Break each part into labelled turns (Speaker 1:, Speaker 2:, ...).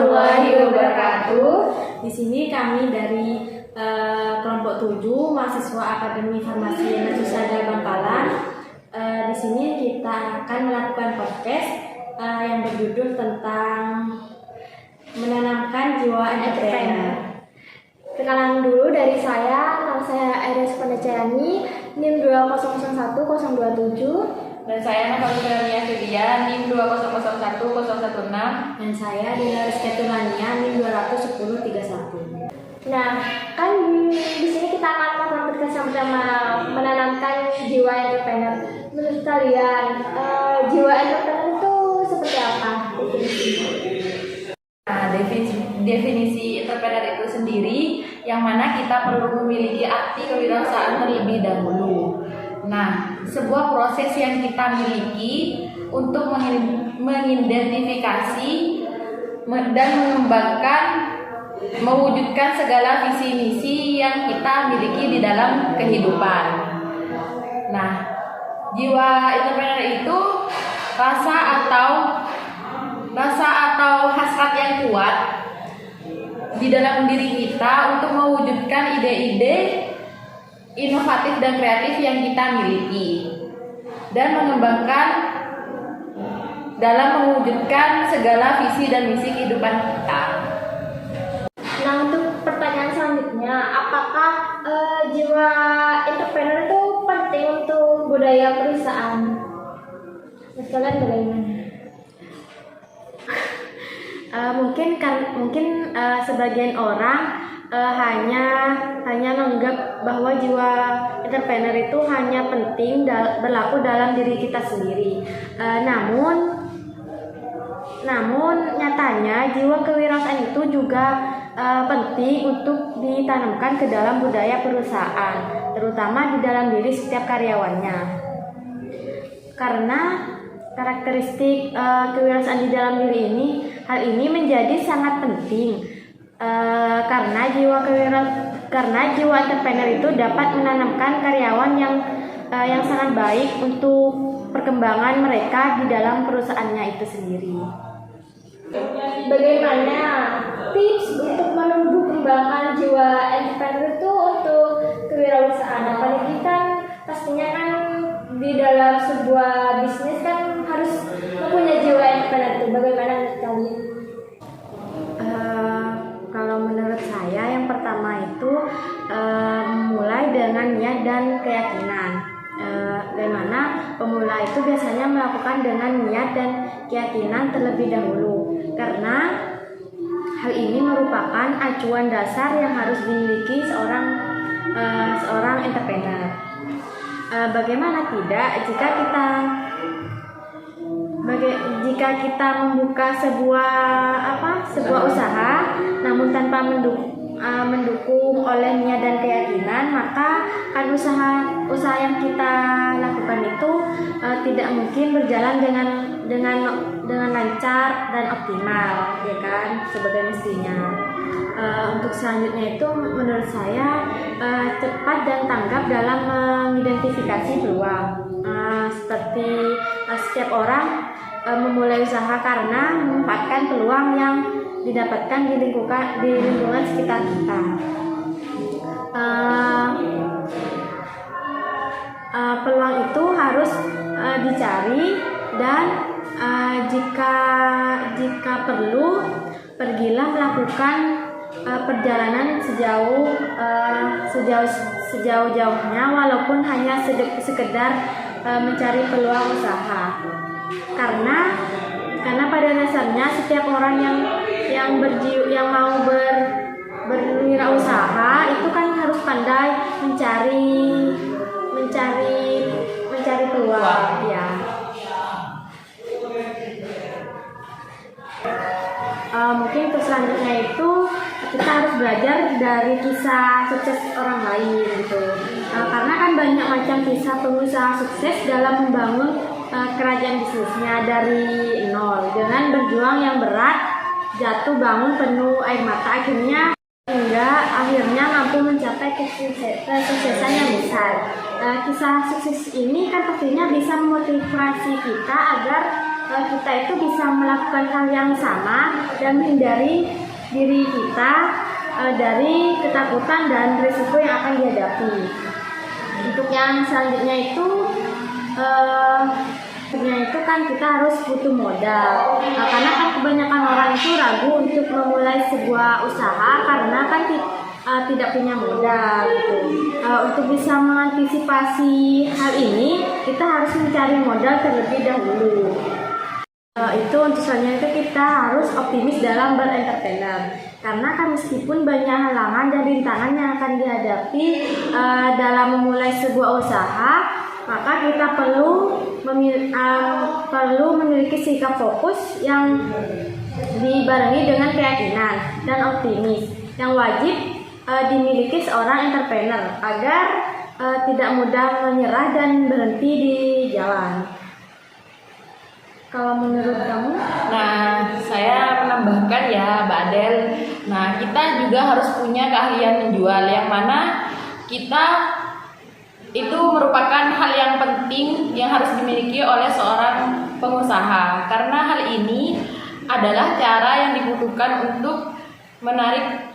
Speaker 1: warahmatullahi wabarakatuh. Di sini kami dari kelompok 7 mahasiswa Akademi Farmasi Mercusuada Bangkalan. Di sini kita akan melakukan podcast yang berjudul tentang menanamkan jiwa entrepreneur.
Speaker 2: Kenalan dulu dari saya, nama saya Aires Pandacayani, NIM 2001027.
Speaker 3: Dan saya Nafaludania Fidia, NIM 2001016.
Speaker 1: Dan saya Dina Rizky Turania, NIM 21031.
Speaker 2: Nah, kan di sini kita akan melakukan podcast yang pertama, menanamkan jiwa entrepreneur. Menurut kalian, jiwa entrepreneur itu seperti apa?
Speaker 3: Nah, definisi entrepreneur itu sendiri yang mana kita perlu memiliki arti kewirausahaan terlebih dahulu. Nah, sebuah proses yang kita miliki untuk mengidentifikasi dan mengembangkan, mewujudkan segala visi misi yang kita miliki di dalam kehidupan. Nah, jiwa entrepreneur itu rasa atau hasrat yang kuat di dalam diri kita untuk mewujudkan ide-ide inovatif dan kreatif yang kita miliki dan mengembangkan dalam mewujudkan segala visi dan misi kehidupan kita.
Speaker 2: Nah, untuk pertanyaan selanjutnya, apakah jiwa entrepreneur itu penting untuk budaya perusahaan? Menurut kalian bagaimana?
Speaker 1: Mungkin sebagian orang hanya menganggap bahwa jiwa entrepreneur itu hanya penting berlaku dalam diri kita sendiri. Namun nyatanya jiwa kewirausahaan itu juga penting untuk ditanamkan ke dalam budaya perusahaan, terutama di dalam diri setiap karyawannya. Karena karakteristik kewirausahaan di dalam diri hal ini menjadi sangat penting karena jiwa entrepreneur itu dapat menanamkan karyawan yang sangat baik untuk perkembangan mereka di dalam perusahaannya itu sendiri.
Speaker 2: Bagaimana tips untuk menumbuh kembangkan jiwa entrepreneur itu untuk kewirausahaan? Apalagi kan pastinya kan di dalam sebuah bisnis kan harus mempunyai jiwa entrepreneur itu. Bagaimana menurut kalian?
Speaker 1: Kalau menurut saya yang pertama itu mulai dengan niat dan keyakinan. Bagaimana pemula itu biasanya melakukan dengan niat dan keyakinan terlebih dahulu, karena hal ini merupakan acuan dasar yang harus dimiliki seorang entrepreneur. Bagaimana tidak jika kita membuka sebuah usaha namun tanpa mendukung oleh niat dan keyakinan, maka kan usaha yang kita lakukan itu tidak mungkin berjalan dengan lancar dan optimal, ya kan, sebagai mestinya. Untuk selanjutnya itu menurut saya cepat dan tanggap dalam mengidentifikasi peluang. Seperti setiap orang memulai usaha karena memanfaatkan peluang yang didapatkan di lingkungan sekitar kita. Peluang itu harus dicari dan jika perlu pergilah melakukan perjalanan sejauh-jauhnya walaupun hanya sekedar mencari peluang usaha. Karena pada dasarnya setiap orang yang mau berwirausaha itu kan harus pandai mencari peluang, ya. Mungkin untuk selanjutnya itu kita harus belajar dari kisah sukses orang lain gitu. Karena kan banyak macam kisah pengusaha sukses dalam membangun kerajaan bisnisnya dari nol dengan berjuang yang berat, jatuh bangun penuh air mata, hingga akhirnya mampu mencapai kesuksesan yang besar. Kisah sukses ini kan pastinya bisa memotivasi kita agar kita itu bisa melakukan hal yang sama dan menghindari diri kita dari ketakutan dan risiko yang akan dihadapi. Untuk yang selanjutnya itu kan kita harus butuh modal. Karena kan kebanyakan orang itu ragu untuk memulai sebuah usaha karena kan tidak punya modal gitu. Untuk bisa mengantisipasi hal ini, kita harus mencari modal terlebih dahulu. Itu untuk selanjutnya itu kita harus optimis dalam berentrepreneur. Karena kan meskipun banyak halangan dan rintangan yang akan dihadapi dalam memulai sebuah usaha, maka kita perlu memiliki sikap fokus yang dibarengi dengan keyakinan dan optimis yang wajib dimiliki seorang entrepreneur agar tidak mudah menyerah dan berhenti di jalan. Kalau menurut kamu?
Speaker 3: Nah, saya menambahkan ya, Mbak Adel. Nah, kita juga harus punya keahlian menjual, yang mana kita itu merupakan hal yang penting yang harus dimiliki oleh seorang pengusaha. Karena hal ini adalah cara yang dibutuhkan untuk menarik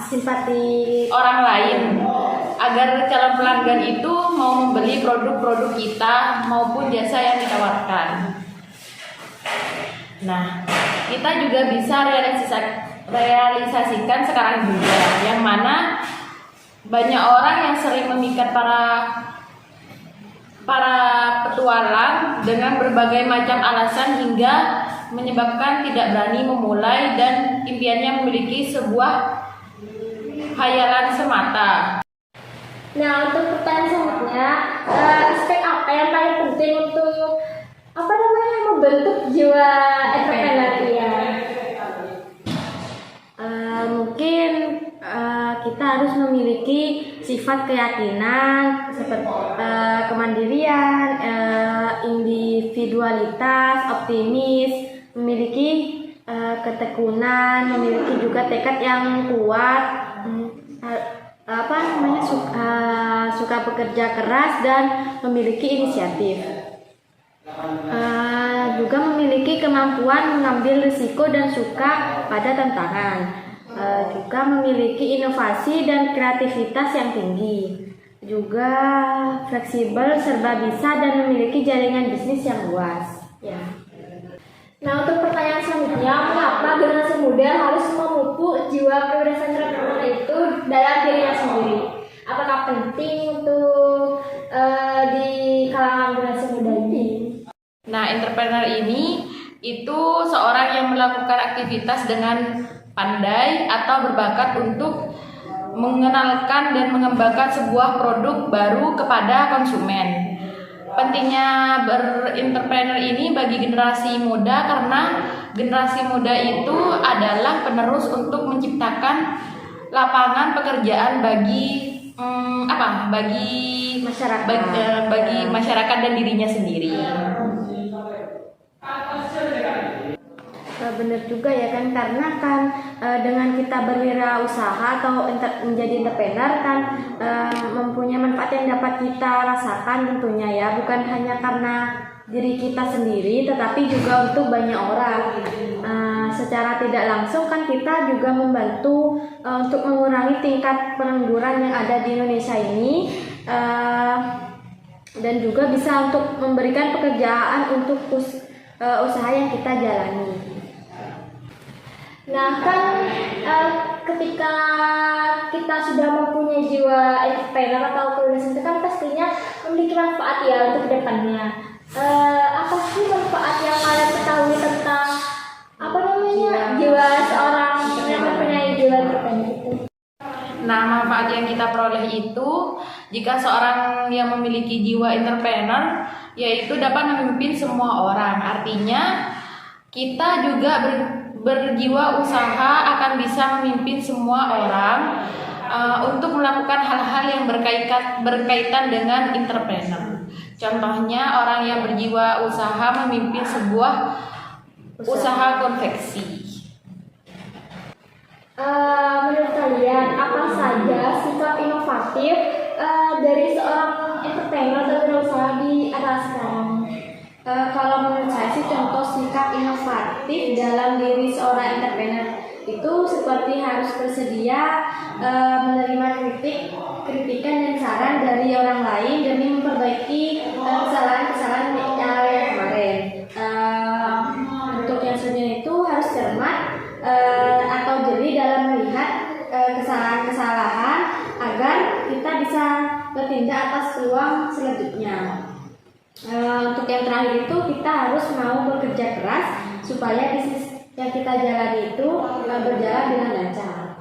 Speaker 1: Simpati
Speaker 3: orang lain agar calon pelanggan itu mau membeli produk-produk kita maupun jasa yang ditawarkan. Nah, kita juga bisa realisasikan sekarang juga, yang mana banyak orang yang sering memikat para petualang dengan berbagai macam alasan hingga menyebabkan tidak berani memulai dan impiannya memiliki sebuah khayalan semata.
Speaker 2: Nah, untuk pertanyaan selanjutnya, aspek apa yang paling penting untuk membentuk jiwa entrepreneur ya?
Speaker 1: Mungkin kita harus memiliki sifat keyakinan, seperti kemandirian, individualitas, optimis, memiliki ketekunan, memiliki juga tekad yang kuat, suka bekerja keras dan memiliki inisiatif. Juga memiliki kemampuan mengambil risiko dan suka pada tantangan. Juga memiliki inovasi dan kreativitas yang tinggi. Juga fleksibel, serba bisa dan memiliki jaringan bisnis yang luas. Ya.
Speaker 2: Nah, untuk pertanyaan selanjutnya, mengapa generasi muda harus memupuk jiwa kewirausahaan entrepreneur itu dalam dirinya sendiri? Apakah penting untuk di kalangan generasi muda ini?
Speaker 3: Nah, entrepreneur ini itu seorang yang melakukan aktivitas dengan pandai atau berbakat untuk mengenalkan dan mengembangkan sebuah produk baru kepada konsumen. Pentingnya berentrepreneur ini bagi generasi muda karena generasi muda itu adalah penerus untuk menciptakan lapangan pekerjaan bagi masyarakat dan dirinya sendiri.
Speaker 1: Benar juga ya kan, karena kan dengan kita berwirausaha atau menjadi entrepreneur kan mempunyai manfaat yang dapat kita rasakan tentunya ya, bukan hanya karena diri kita sendiri tetapi juga untuk banyak orang. Secara tidak langsung kan kita juga membantu untuk mengurangi tingkat pengangguran yang ada di Indonesia ini, dan juga bisa untuk memberikan pekerjaan untuk usaha yang kita jalani.
Speaker 2: Nah, kan ketika kita sudah mempunyai jiwa entrepreneur atau kewirausahaan itu kan pastinya memiliki manfaat ya untuk kedepannya. Apa sih manfaat yang kalian ketahui tentang jiwa seorang yang mempunyai jiwa entrepreneur itu?
Speaker 3: Nah, manfaat yang kita peroleh itu jika seorang yang memiliki jiwa entrepreneur yaitu dapat memimpin semua orang. Artinya kita juga berjiwa usaha akan bisa memimpin semua orang untuk melakukan hal-hal yang berkaitan dengan entrepreneur. Contohnya orang yang berjiwa usaha memimpin sebuah usaha konveksi.
Speaker 2: Menurut kalian apa saja sikap inovatif dari seorang entrepreneur atau wirausaha di era sekarang?
Speaker 1: Kalau menurut saya sih contoh sikap inovatif dalam diri seorang entrepreneur itu seperti harus bersedia menerima kritikan dan saran dari orang lain demi memperbaiki kesalahan-kesalahan yang kemarin. Untuk yang selanjutnya itu harus cermat atau jeli dalam melihat kesalahan-kesalahan agar kita bisa bertindak atas peluang selanjutnya. Untuk yang terakhir itu kita harus mau bekerja keras supaya bisnis yang kita jalani itu berjalan dengan lancar.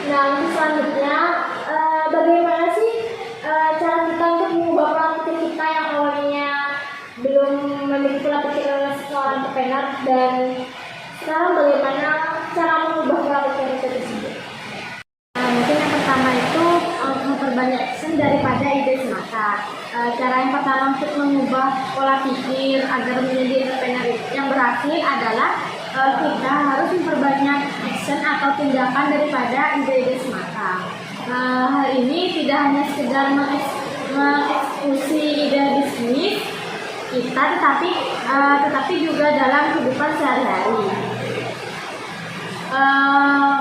Speaker 2: Nah, untuk selanjutnya bagaimana sih cara kita untuk mengubah pola pikir kita yang awalnya belum memiliki pola pikir seorang entrepreneur, dan sekarang bagaimana cara mengubah pola pikir itu tersebut?
Speaker 1: Mungkin yang pertama itu memperbanyak action daripada ide semata. Cara yang pertama untuk mengubah pola pikir agar menjadi entrepreneur yang berhasil adalah kita harus memperbanyak action atau tindakan daripada ide-ide semata. Hal ini tidak hanya sekedar mengeksekusi ide bisnis kita, tetapi juga dalam kehidupan sehari-hari.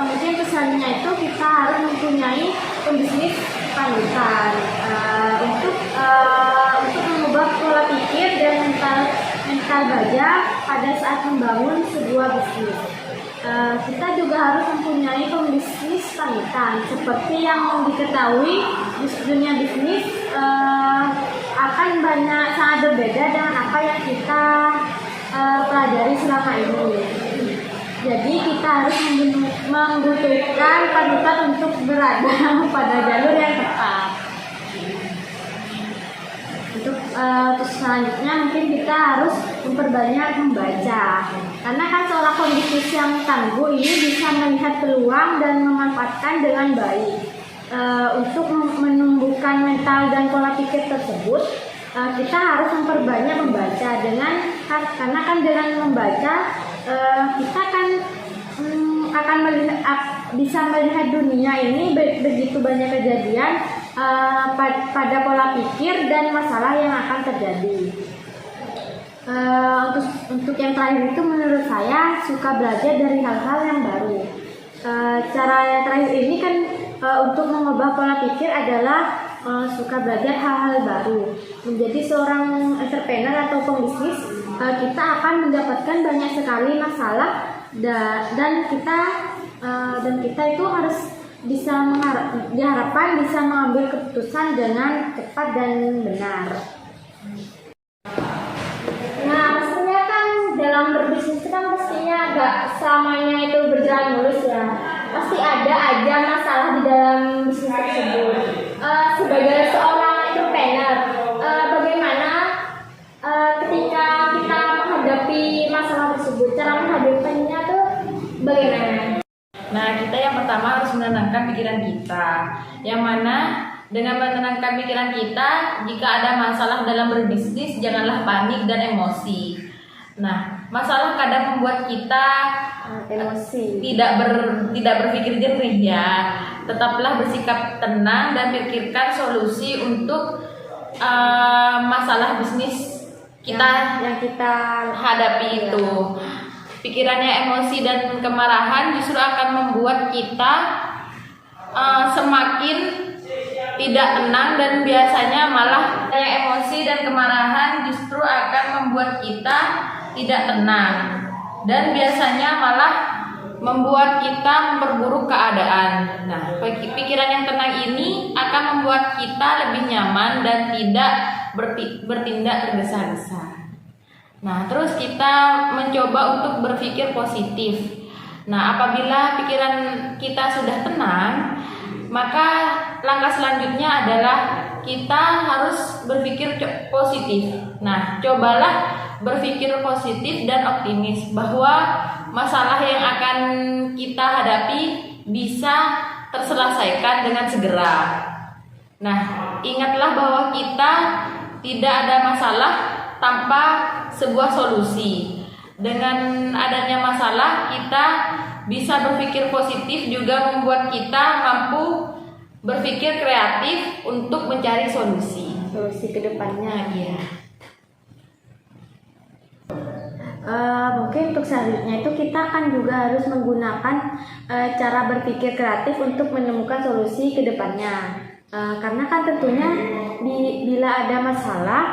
Speaker 1: Mungkin pesannya itu kita harus mempunyai pembisnis panutan untuk mengubah pola pikir dan mental baja pada saat membangun sebuah bisnis. Kita juga harus mempunyai pembisnis panutan seperti yang diketahui di dunia bisnis akan sangat berbeda dengan apa yang kita pelajari selama ini. Jadi kita harus membutuhkan panutan untuk berada pada jalur yang tepat. Untuk selanjutnya mungkin kita harus memperbanyak membaca, karena kan seorang pembisnis yang tangguh ini bisa melihat peluang dan memanfaatkan dengan baik. Untuk menumbuhkan mental dan pola pikir tersebut, kita harus memperbanyak membaca karena kan dengan membaca kita akan bisa melihat dunia ini begitu banyak kejadian pada pola pikir dan masalah yang akan terjadi. Untuk yang terakhir itu menurut saya suka belajar dari hal-hal yang baru. Cara yang terakhir ini kan untuk mengubah pola pikir adalah suka belajar hal-hal baru. Menjadi seorang entrepreneur atau pembisnis, kita akan mendapatkan banyak sekali masalah dan kita itu harus diharapkan bisa mengambil keputusan dengan cepat dan benar.
Speaker 2: Nah, pastinya kan dalam berbisnis kan pastinya gak selamanya itu berjalan mulus ya. Pasti ada aja masalah di dalam bisnis tersebut. Sebagai seorang entrepreneur, bagaimana ketika kita menghadapi masalah tersebut, cara menghadapinya tuh bagaimana?
Speaker 3: Nah, kita yang pertama harus menenangkan pikiran kita. Yang mana dengan menenangkan pikiran kita, jika ada masalah dalam berbisnis, janganlah panik dan emosi. Nah, masalah kadang membuat kita
Speaker 1: Emosi.
Speaker 3: tidak berpikir jernih ya. Tetaplah bersikap tenang dan pikirkan solusi untuk masalah bisnis kita
Speaker 1: yang kita
Speaker 3: hadapi itu. Pikirannya emosi dan kemarahan justru akan membuat kita semakin tidak tenang, dan biasanya malah emosi dan kemarahan justru akan membuat kita tidak tenang, dan biasanya malah membuat kita memperburuk keadaan. Nah, pikiran yang tenang ini akan membuat kita lebih nyaman dan tidak bertindak tergesa-gesa. Nah, terus kita mencoba untuk berpikir positif. Nah, apabila pikiran kita sudah tenang, maka langkah selanjutnya adalah kita harus berpikir positif. Nah, cobalah berpikir positif dan optimis bahwa masalah yang akan kita hadapi bisa terselesaikan dengan segera. Nah, ingatlah bahwa kita tidak ada masalah tanpa sebuah solusi. Dengan adanya masalah, kita bisa berpikir positif, juga membuat kita mampu berpikir kreatif untuk mencari solusi
Speaker 1: ke depannya.
Speaker 3: ya.
Speaker 1: Mungkin untuk selanjutnya itu kita kan juga harus menggunakan cara berpikir kreatif untuk menemukan solusi ke depannya. Karena kan tentunya bila ada masalah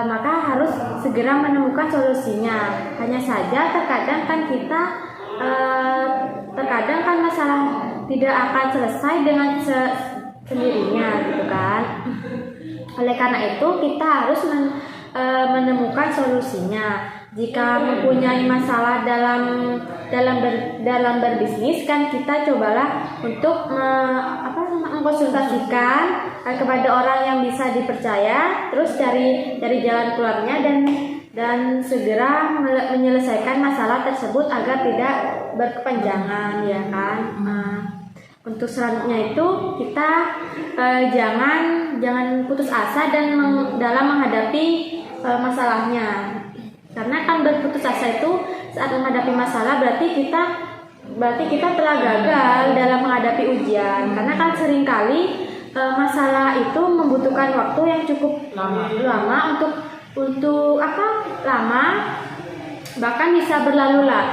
Speaker 1: maka harus segera menemukan solusinya. Hanya saja terkadang kan kita terkadang kan masalah tidak akan selesai dengan sendirinya gitu kan. Oleh karena itu kita harus menemukan solusinya. Jika mempunyai masalah dalam berbisnis kan kita cobalah untuk mengkonsultasikan kepada orang yang bisa dipercaya, terus cari jalan keluarnya dan segera menyelesaikan masalah tersebut agar tidak berkepanjangan, ya kan. Untuk selanjutnya itu kita jangan putus asa dalam menghadapi masalahnya. Karena kan berputus asa itu saat menghadapi masalah berarti kita telah gagal dalam menghadapi ujian. Karena kan seringkali masalah itu membutuhkan waktu yang cukup lama bahkan bisa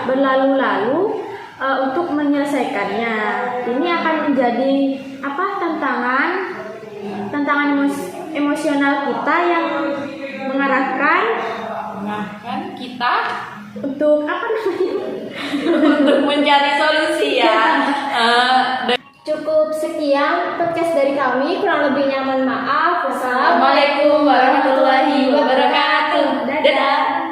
Speaker 1: berlalu-lalu untuk menyelesaikannya. Ini akan menjadi tantangan emosional kita yang mengarahkan
Speaker 3: kita
Speaker 1: untuk
Speaker 3: untuk mencari solusi ya.
Speaker 2: Cukup sekian podcast dari kami, kurang lebihnya mohon maaf.
Speaker 3: Assalamualaikum warahmatullahi wabarakatuh. Dadah.